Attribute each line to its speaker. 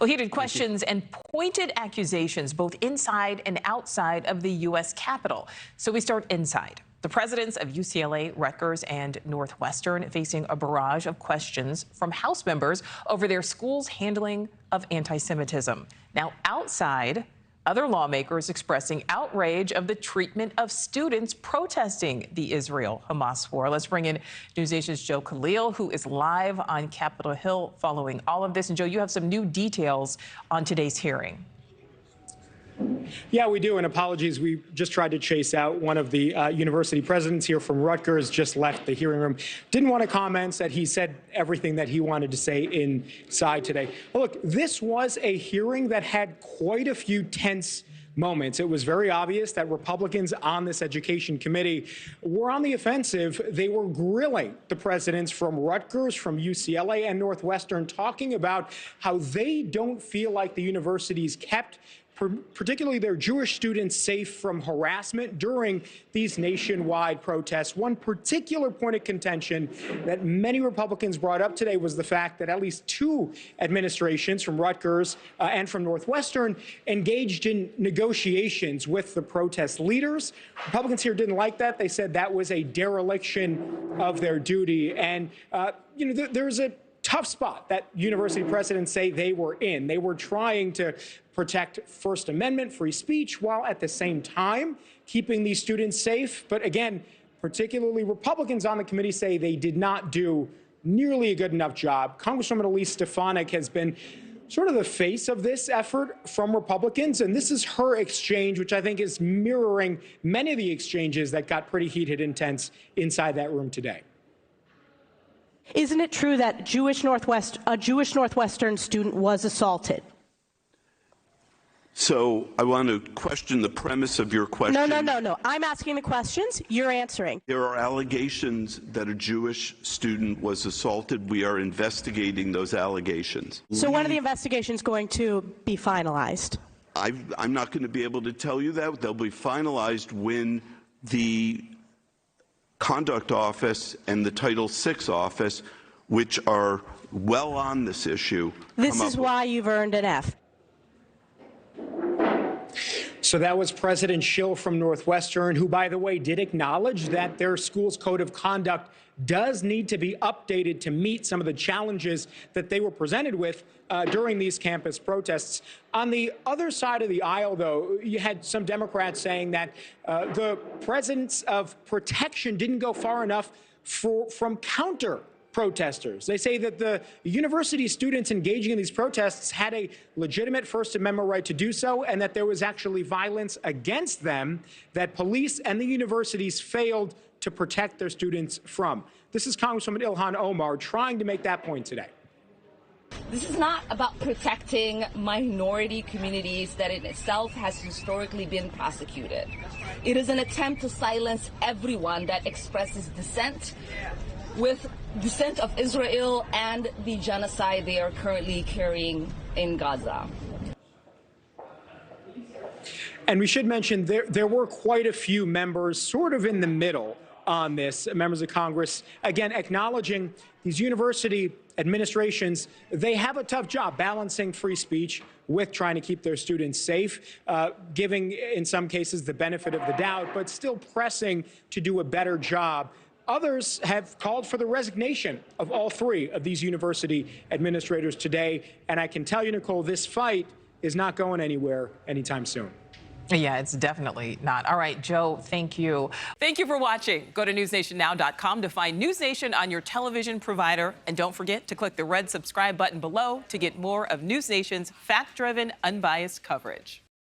Speaker 1: Well, heated questions and pointed accusations both inside and outside of the U.S. Capitol. So we start inside. The presidents of UCLA, Rutgers, and Northwestern facing a barrage of questions from House members over their schools' handling of anti-Semitism. Now, outside, other lawmakers expressing outrage of the treatment of students protesting the Israel-Hamas war. Let's bring in NewsNation's Connell, who is live on Capitol Hill following all of this. And Joe, you have some new details on today's hearing.
Speaker 2: Yeah, we do. And apologies, we just tried to chase out one of the university presidents here from Rutgers, just left the hearing room. Didn't want to comment, said he said everything that he wanted to say inside today. Well, look, this was a hearing that had quite a few tense moments. It was very obvious that Republicans on this education committee were on the offensive. They were grilling the presidents from Rutgers, from UCLA, and Northwestern, talking about how they don't feel like the universities kept particularly their Jewish students safe from harassment during these nationwide protests. One particular point of contention that many Republicans brought up today was the fact that at least two administrations from Rutgers and from Northwestern engaged in negotiations with the protest leaders. Republicans here didn't like that. They said that was a dereliction of their duty. And, there's a tough spot that university presidents say they were in. They were trying to protect First Amendment free speech while at the same time keeping these students safe. But again, particularly Republicans on the committee say they did not do nearly a good enough job. Congresswoman Elise Stefanik has been sort of the face of this effort from Republicans, and this is her exchange, which I think is mirroring many of the exchanges that got pretty heated and tense inside that room today.
Speaker 3: Isn't it true that a Jewish Northwestern student was assaulted?
Speaker 4: So I want to question the premise of your question.
Speaker 3: No. I'm asking the questions. You're answering.
Speaker 4: There are allegations that a Jewish student was assaulted. We are investigating those allegations.
Speaker 3: So when are the investigations going to be finalized?
Speaker 4: I'm not going to be able to tell you that. They'll be finalized when the Conduct Office and the Title VI Office, which are well on this issue.
Speaker 3: This is why you've earned an F.
Speaker 2: So that was President Schill from Northwestern, who, by the way, did acknowledge that their school's code of conduct does need to be updated to meet some of the challenges that they were presented with during these campus protests. On the other side of the aisle, though, you had some Democrats saying that the presence of protection didn't go far enough from counter protesters. They say that the university students engaging in these protests had a legitimate First Amendment right to do so, and that there was actually violence against them that police and the universities failed to protect their students from. This is Congresswoman Ilhan Omar trying to make that point today.
Speaker 5: This is not about protecting minority communities that in itself has historically been prosecuted. It is an attempt to silence everyone that expresses dissent with dissent of Israel and the genocide they are currently carrying in Gaza.
Speaker 2: And we should mention there were quite a few members sort of in the middle on this, members of Congress, again, acknowledging these university administrations, they have a tough job balancing free speech with trying to keep their students safe, giving, in some cases, the benefit of the doubt, but still pressing to do a better job. Others have called for the resignation of all three of these university administrators today. And I can tell you, Nichole, this fight is not going anywhere anytime soon.
Speaker 1: Yeah, it's definitely not. All right, Joe, thank you. Thank you for watching. Go to newsnationnow.com to find NewsNation on your television provider. And don't forget to click the red subscribe button below to get more of NewsNation's fact-driven, unbiased coverage.